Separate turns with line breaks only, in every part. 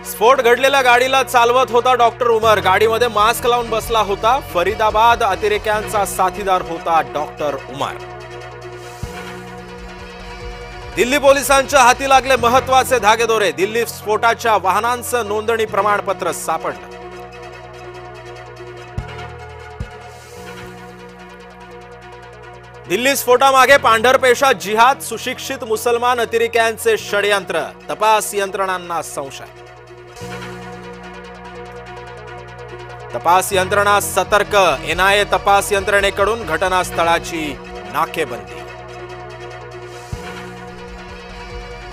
स्फोट घडलेल्या गाडीला चालवत होता डॉक्टर उमर। गाडीमध्ये मास्क लावून बसला होता। फरीदाबाद अतिरेक्यांचा साथीदार होता डॉक्टर उमर। दिल्ली पोलिसांच्या हाती लागले महत्त्वाचे धागेदोरे। दिल्ली स्फोटाच्या वाहनांचं नोंदणी प्रमाणपत्र सापडलं। दिल्ली स्फोटामागे पांढरपेशा जिहाद, सुशिक्षित मुसलमान अतिरेक्यांचे षडयंत्र। तपास यंत्रणांना संशय। तपास यंत्रणा सतर्क। एनआयए तपास यंत्रणेकडून घटनास्थळाची नाकेबंदी।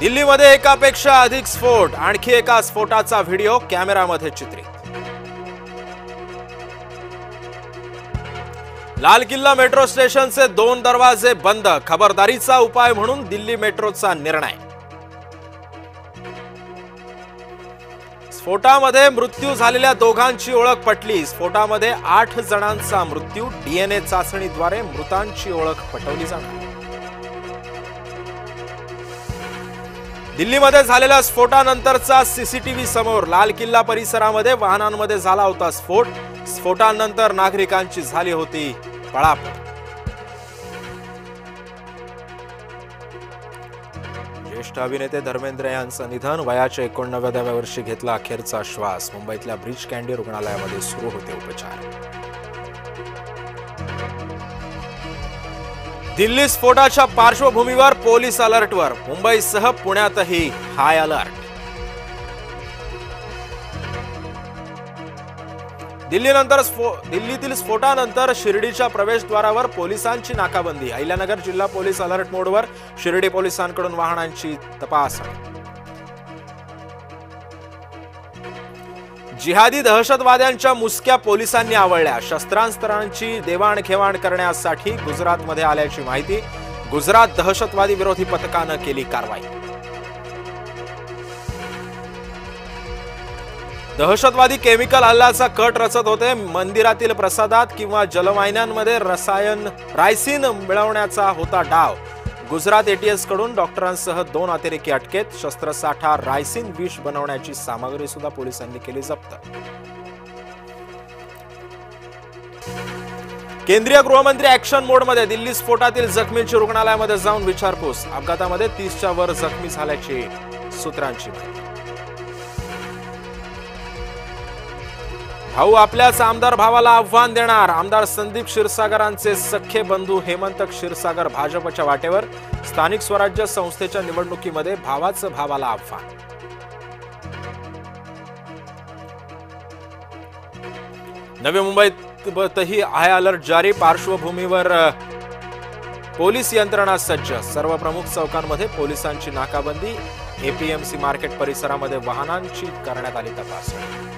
दिल्लीमध्ये एकापेक्षा अधिक स्फोट। आणखी एका स्फोटाचा व्हिडिओ कॅमेरामध्ये चित्रित। लाल किल्ला मेट्रो स्टेशनचे 2 दरवाजे बंद। खबरदारीचा उपाय म्हणून दिल्ली मेट्रोचा निर्णय। स्फोटामध्ये मृत्यू झालेल्या दोघांची ओळख पटली। स्फोटामध्ये 8 जणांचा मृत्यू। डीएनए चाचणीद्वारे मृतांची ओळख पटवली जाणार। दिल्लीमध्ये झालेल्या स्फोटानंतरचा सीसीटीव्ही समोर। लाल किल्ला परिसरामध्ये वाहनांमध्ये झाला होता स्फोट। स्फोटानंतर नागरिकांची झाली होती पळापळ। ज्येष्ठ अभिनेते धर्मेंद्र यांचं निधन। वयाच्या 89व्या वर्षी घेतला अखेरचा श्वास। मुंबईतल्या ब्रीच कँडी रुग्णालयामध्ये सुरू होते उपचार। दिल्ली स्फोटाच्या पार्श्वभूमीवर पोलीस अलर्टवर। मुंबईसह पुण्यातही हाय अलर्ट। दिल्लीतील स्फोटानंतर शिर्डीच्या प्रवेशद्वारावर पोलिसांची नाकाबंदी। अहिल्यानगर जिल्हा पोलीस अलर्ट मोडवर। शिर्डी पोलिसांकडून वाहनांची तपासणी। जिहादी दहशतवाद्यांच्या मुसक्या पोलिसांनी आवळल्या। शस्त्रास्त्रांची देवाणघेवाण करण्यासाठी गुजरातमध्ये आल्याची माहिती। गुजरात दहशतवादी विरोधी पथकानं केली कारवाई। दहशतवादी केमिकल हल्ल्याचा कट रचत होते। मंदिरातील प्रसादात किंवा जलवाहिन्यांमध्ये रायसिन मिळवण्याचा होता डाव। गुजरात एटीएस कडून डॉक्टरांसह 2 अतिरेकी अटकेत। शस्त्रसाठा रायसिन विष बनवण्याची सामग्री सुद्धा पोलिसांनी केली जप्त। केंद्रीय गृहमंत्री ऍक्शन मोडमध्ये। दिल्ली स्फोटातील जखमींची रुग्णालयामध्ये जाऊन विचारपूस। अपघातामध्ये 30च्या वर जखमी झाल्याची सूत्रांची माहिती। भाऊ आपल्याच आमदार भावाला आव्हान देणार। आमदार संदीप क्षीरसागरांचे सख्खे बंधू हेमंत क्षीरसागर भाजपच्या वाटेवर। स्थानिक स्वराज्य संस्थेच्या निवडणुकीमध्ये भावाचं भावाला आव्हान। नवी मुंबईतही हाय अलर्ट जारी। पार्श्वभूमीवर पोलीस यंत्रणा सज्ज। सर्व प्रमुख चौकांमध्ये पोलिसांची नाकाबंदी। एपीएमसी मार्केट परिसरामध्ये वाहनांची करण्यात आली तपासणी।